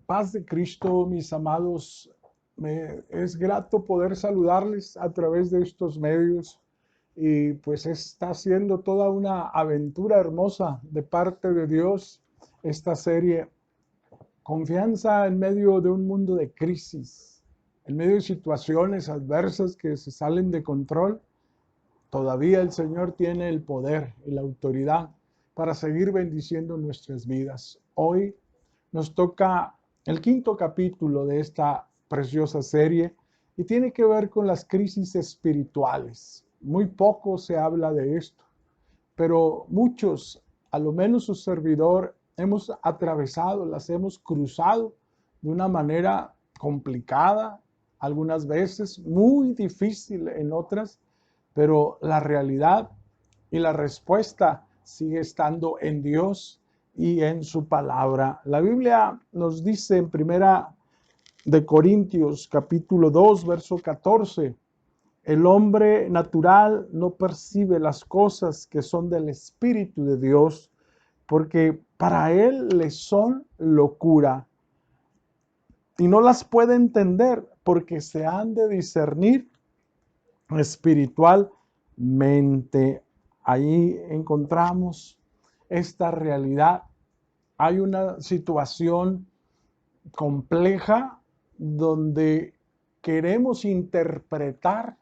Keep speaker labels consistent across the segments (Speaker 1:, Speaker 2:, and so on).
Speaker 1: paz de Cristo, mis amados. Me es grato poder saludarles a través de estos medios y pues está siendo toda una aventura hermosa de parte de Dios esta serie. Confianza en medio de un mundo de crisis, en medio de situaciones adversas que se salen de control. Todavía el Señor tiene el poder y la autoridad para seguir bendiciendo nuestras vidas. Hoy nos toca el quinto capítulo de esta preciosa serie y tiene que ver con las crisis espirituales. Muy poco se habla de esto, pero muchos, a lo menos su servidor, hemos atravesado, las hemos cruzado de una manera complicada, algunas veces muy difícil en otras, pero la realidad y la respuesta sigue estando en Dios y en su palabra. La Biblia nos dice en Primera de Corintios, capítulo 2, verso 14, el hombre natural no percibe las cosas que son del Espíritu de Dios, porque para él le son locura y no las puede entender porque se han de discernir espiritualmente. Ahí encontramos esta realidad. Hay una situación compleja donde queremos interpretar,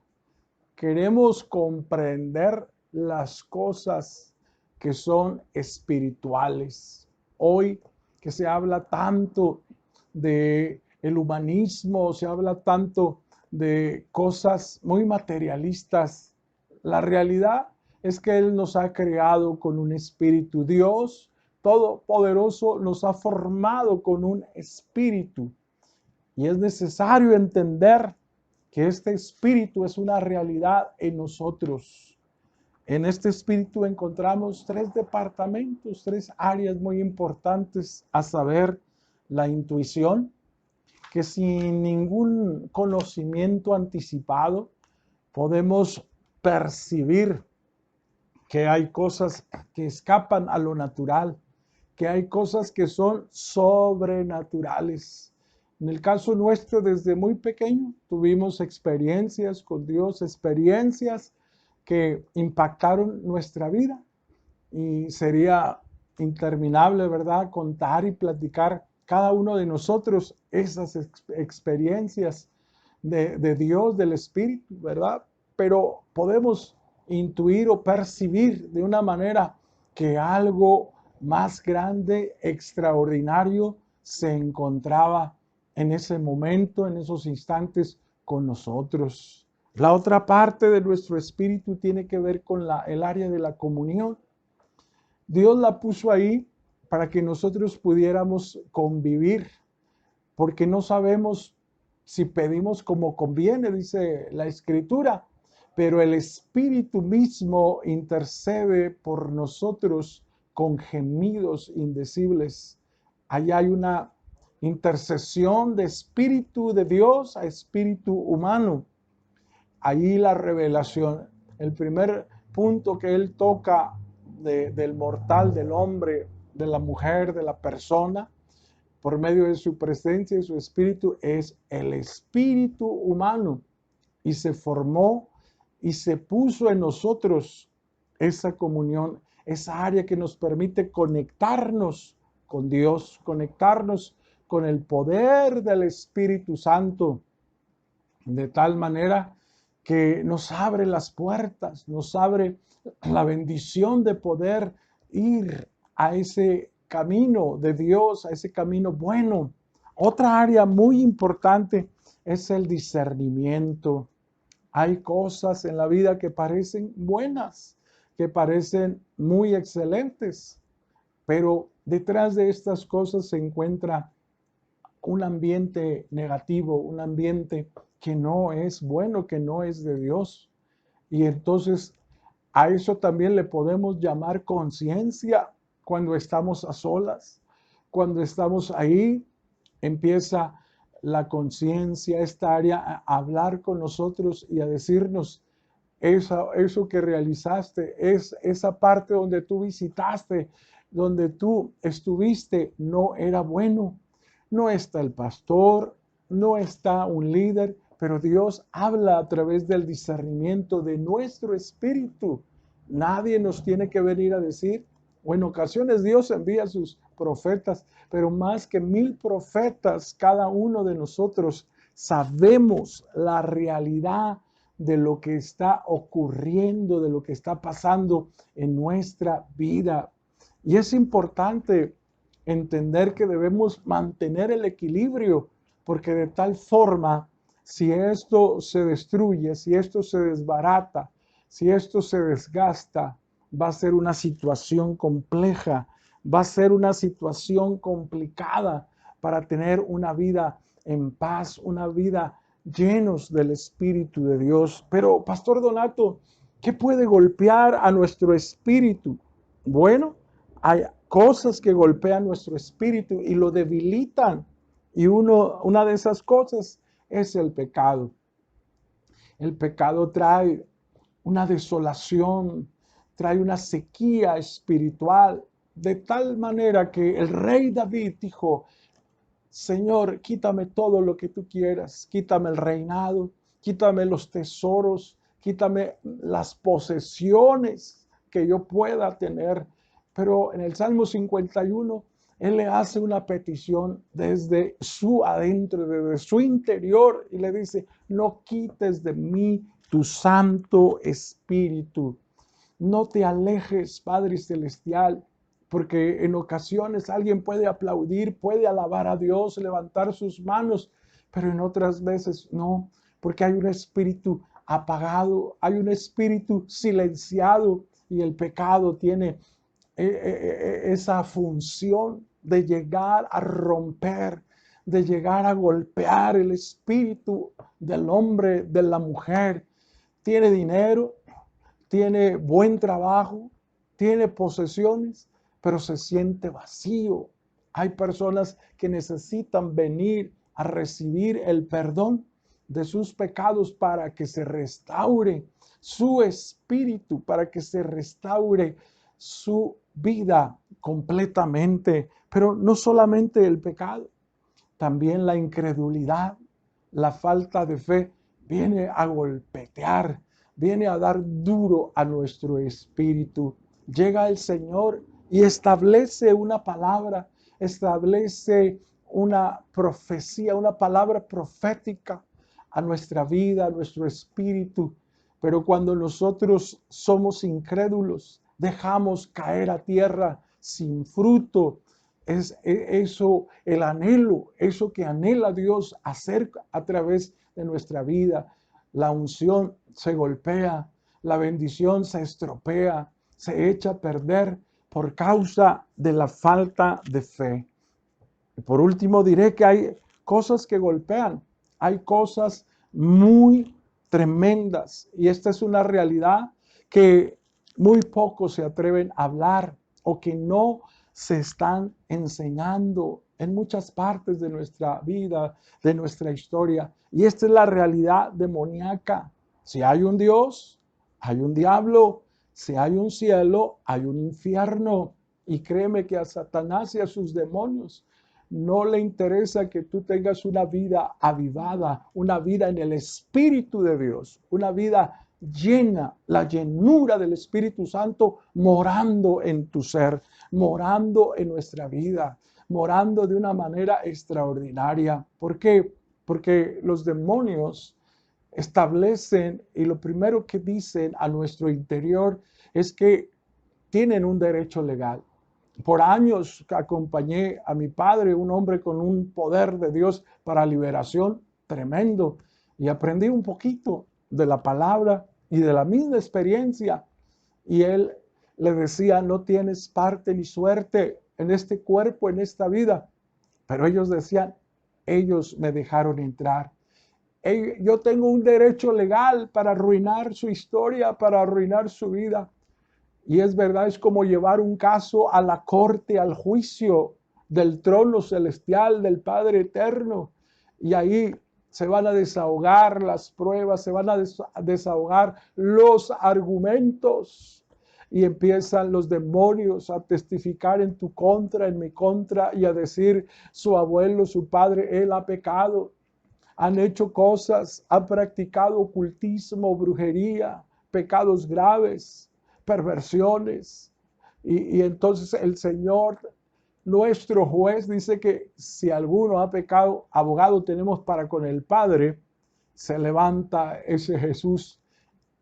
Speaker 1: queremos comprender las cosas que son espirituales. Hoy que se habla tanto de el humanismo, se habla tanto de cosas muy materialistas. La realidad es que Él nos ha creado con un espíritu. Dios Todopoderoso nos ha formado con un espíritu. Y es necesario entender que este espíritu es una realidad en nosotros. En este espíritu encontramos tres departamentos, tres áreas muy importantes, a saber, la intuición, que sin ningún conocimiento anticipado podemos percibir que hay cosas que escapan a lo natural, que hay cosas que son sobrenaturales. En el caso nuestro, desde muy pequeño, tuvimos experiencias con Dios, experiencias que impactaron nuestra vida. Y sería interminable, ¿verdad?, contar y platicar cada uno de nosotros esas experiencias de Dios, del Espíritu, ¿verdad? Pero podemos intuir o percibir de una manera que algo más grande, extraordinario, se encontraba en ese momento, en esos instantes con nosotros. La otra parte de nuestro espíritu tiene que ver con el área de la comunión. Dios la puso ahí para que nosotros pudiéramos convivir, porque no sabemos si pedimos como conviene, dice la Escritura, pero el Espíritu mismo intercede por nosotros con gemidos indecibles. Allá hay una intercesión de Espíritu de Dios a Espíritu humano. Ahí la revelación, el primer punto que él toca del mortal, del hombre, de la mujer, de la persona, por medio de su presencia y su espíritu, es el espíritu humano. Y se formó y se puso en nosotros esa comunión, esa área que nos permite conectarnos con Dios, conectarnos con el poder del Espíritu Santo, de tal manera que nos abre las puertas, nos abre la bendición de poder ir a ese camino de Dios, a ese camino bueno. Otra área muy importante es el discernimiento. Hay cosas en la vida que parecen buenas, que parecen muy excelentes, pero detrás de estas cosas se encuentra un ambiente negativo, un ambiente que no es bueno, que no es de Dios. Y entonces a eso también le podemos llamar conciencia cuando estamos a solas, cuando estamos ahí, empieza la conciencia, esta área, a hablar con nosotros y a decirnos, eso que realizaste, esa parte donde tú visitaste, donde tú estuviste, no era bueno. No está el pastor, no está un líder, pero Dios habla a través del discernimiento de nuestro espíritu. Nadie nos tiene que venir a decir, o en ocasiones Dios envía a sus profetas, pero más que 1000 profetas, cada uno de nosotros sabemos la realidad de lo que está ocurriendo, de lo que está pasando en nuestra vida. Y es importante entender que debemos mantener el equilibrio, porque de tal forma, si esto se destruye, si esto se desbarata, si esto se desgasta, va a ser una situación compleja, va a ser una situación complicada para tener una vida en paz, una vida llenos del Espíritu de Dios. Pero, Pastor Donato, ¿qué puede golpear a nuestro espíritu? Bueno, hay cosas que golpean nuestro espíritu y lo debilitan. Y una de esas cosas es el pecado. El pecado trae una desolación, trae una sequía espiritual, de tal manera que el rey David dijo, Señor, quítame todo lo que tú quieras, quítame el reinado, quítame los tesoros, quítame las posesiones que yo pueda tener. Pero en el Salmo 51, él le hace una petición desde su adentro, desde su interior, y le dice, no quites de mí tu Santo Espíritu. No te alejes, Padre Celestial, porque en ocasiones alguien puede aplaudir, puede alabar a Dios, levantar sus manos, pero en otras veces no, porque hay un espíritu apagado, hay un espíritu silenciado y el pecado tiene esa función de llegar a romper, de llegar a golpear el espíritu del hombre, de la mujer. Tiene dinero, tiene buen trabajo, tiene posesiones, pero se siente vacío. Hay personas que necesitan venir a recibir el perdón de sus pecados para que se restaure su espíritu, para que se restaure su vida completamente. Pero no solamente el pecado, también la incredulidad, la falta de fe viene a golpetear, viene a dar duro a nuestro espíritu. Llega el Señor y establece una palabra, establece una profecía, una palabra profética a nuestra vida, a nuestro espíritu. Pero cuando nosotros somos incrédulos, dejamos caer a tierra sin fruto. Es eso, el anhelo, eso que anhela Dios hacer a través de nuestra vida. La unción se golpea, la bendición se estropea, se echa a perder por causa de la falta de fe. Y por último, diré que hay cosas que golpean, hay cosas muy tremendas y esta es una realidad que muy pocos se atreven a hablar o que no se están enseñando en muchas partes de nuestra vida, de nuestra historia. Y esta es la realidad demoníaca. Si hay un Dios, hay un diablo. Si hay un cielo, hay un infierno. Y créeme que a Satanás y a sus demonios no le interesa que tú tengas una vida avivada, una vida en el Espíritu de Dios, una vida llena, la llenura del Espíritu Santo morando en tu ser, morando en nuestra vida, morando de una manera extraordinaria. ¿Por qué? Porque los demonios establecen y lo primero que dicen a nuestro interior es que tienen un derecho legal. Por años acompañé a mi padre, un hombre con un poder de Dios para liberación tremendo, y aprendí un poquito de la palabra y de la misma experiencia. Y él le decía, no tienes parte ni suerte en este cuerpo, en esta vida. Pero ellos decían, ellos me dejaron entrar. Yo tengo un derecho legal para arruinar su historia, para arruinar su vida. Y es verdad, es como llevar un caso a la corte, al juicio del trono celestial del Padre Eterno. Y ahí se van a desahogar las pruebas, se van a desahogar los argumentos. y empiezan los demonios a testificar en tu contra, en mi contra, y a decir: su abuelo, su padre, él ha pecado. Han hecho cosas, han practicado ocultismo, brujería, pecados graves, perversiones. Y entonces el Señor, nuestro juez, dice que si alguno ha pecado, abogado tenemos para con el Padre. Se levanta ese Jesús.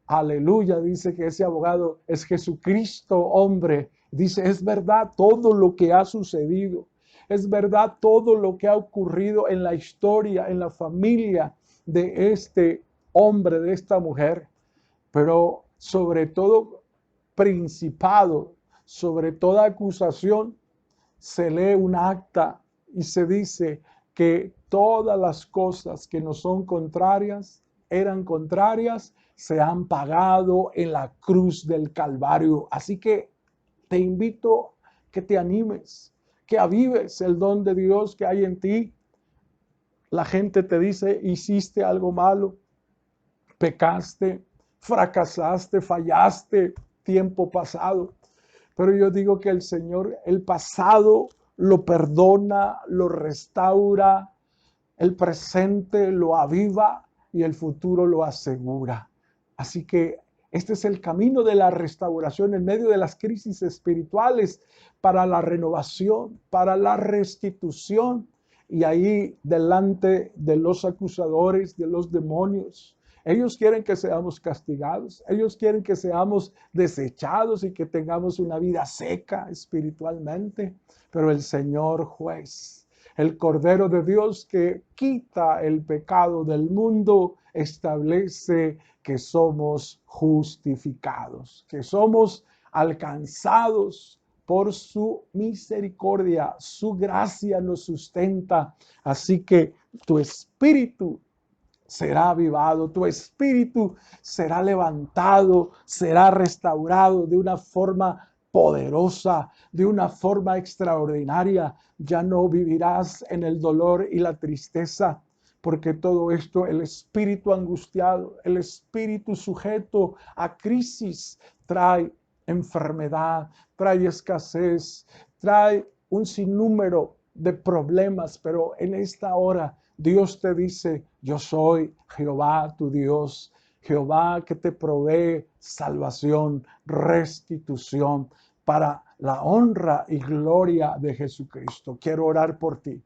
Speaker 1: Aleluya, dice que ese abogado es Jesucristo, hombre. Dice: es verdad todo lo que ha sucedido. Es verdad todo lo que ha ocurrido en la historia, en la familia de este hombre, de esta mujer. Pero sobre todo principado, sobre toda acusación, se lee un acta y se dice que todas las cosas que nos son contrarias, eran contrarias, se han pagado en la cruz del Calvario. Así que te invito que te animes, que avives el don de Dios que hay en ti. La gente te dice: hiciste algo malo, pecaste, fracasaste, fallaste, tiempo pasado. Pero yo digo que el Señor, el pasado lo perdona, lo restaura, el presente lo aviva y el futuro lo asegura. Así que este es el camino de la restauración en medio de las crisis espirituales, para la renovación, para la restitución. Y ahí delante de los acusadores, de los demonios, ellos quieren que seamos castigados, ellos quieren que seamos desechados y que tengamos una vida seca espiritualmente. Pero el Señor juez, el Cordero de Dios que quita el pecado del mundo, establece que somos justificados, que somos alcanzados por su misericordia. Su gracia nos sustenta. Así que tu espíritu será avivado, tu espíritu será levantado, será restaurado de una forma poderosa, de una forma extraordinaria. Ya no vivirás en el dolor y la tristeza, porque todo esto, el espíritu angustiado, el espíritu sujeto a crisis, trae enfermedad, trae escasez, trae un sinnúmero de problemas. Pero en esta hora Dios te dice: yo soy Jehová tu Dios, Jehová que te provee salvación, restitución, para la honra y gloria de Jesucristo. Quiero orar por ti.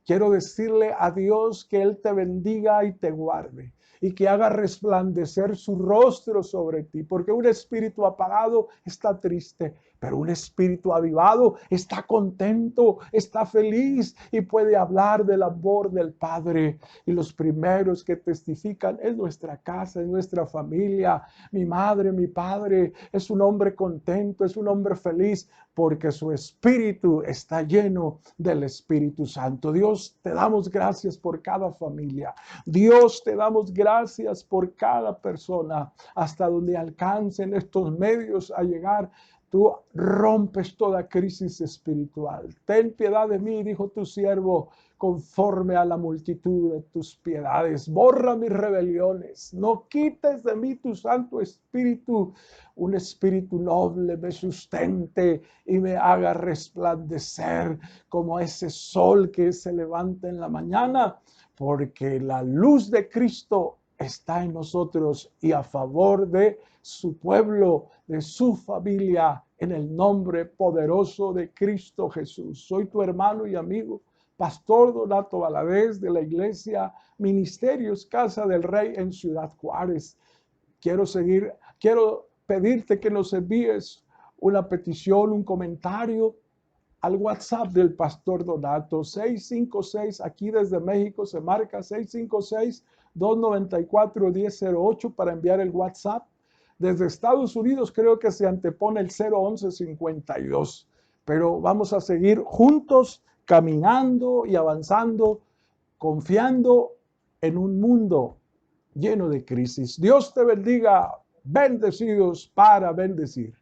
Speaker 1: Quiero decirle a Dios que Él te bendiga y te guarde, y que haga resplandecer su rostro sobre ti, porque un espíritu apagado está triste, pero un espíritu avivado está contento, está feliz y puede hablar del amor del Padre. Y los primeros que testifican es nuestra casa, es nuestra familia. Mi madre, mi padre es un hombre contento, es un hombre feliz, porque su espíritu está lleno del Espíritu Santo. Dios, te damos gracias por cada familia. Dios, te damos gracias por cada persona, hasta donde alcancen estos medios a llegar. Tú rompes toda crisis espiritual. Ten piedad de mí, dijo tu siervo, conforme a la multitud de tus piedades. Borra mis rebeliones. No quites de mí tu Santo Espíritu. Un espíritu noble me sustente y me haga resplandecer como ese sol que se levanta en la mañana, porque la luz de Cristo está en nosotros y a favor de su pueblo, de su familia, en el nombre poderoso de Cristo Jesús. Soy tu hermano y amigo, Pastor Donato Valadez, de la Iglesia Ministerios Casa del Rey en Ciudad Juárez. Quiero pedirte que nos envíes una petición, un comentario al WhatsApp del Pastor Donato, 656, aquí desde México se marca 656-294-1008 para enviar el WhatsApp. Desde Estados Unidos creo que se antepone el 011-52, pero vamos a seguir juntos caminando y avanzando, confiando en un mundo lleno de crisis. Dios te bendiga, bendecidos para bendecir.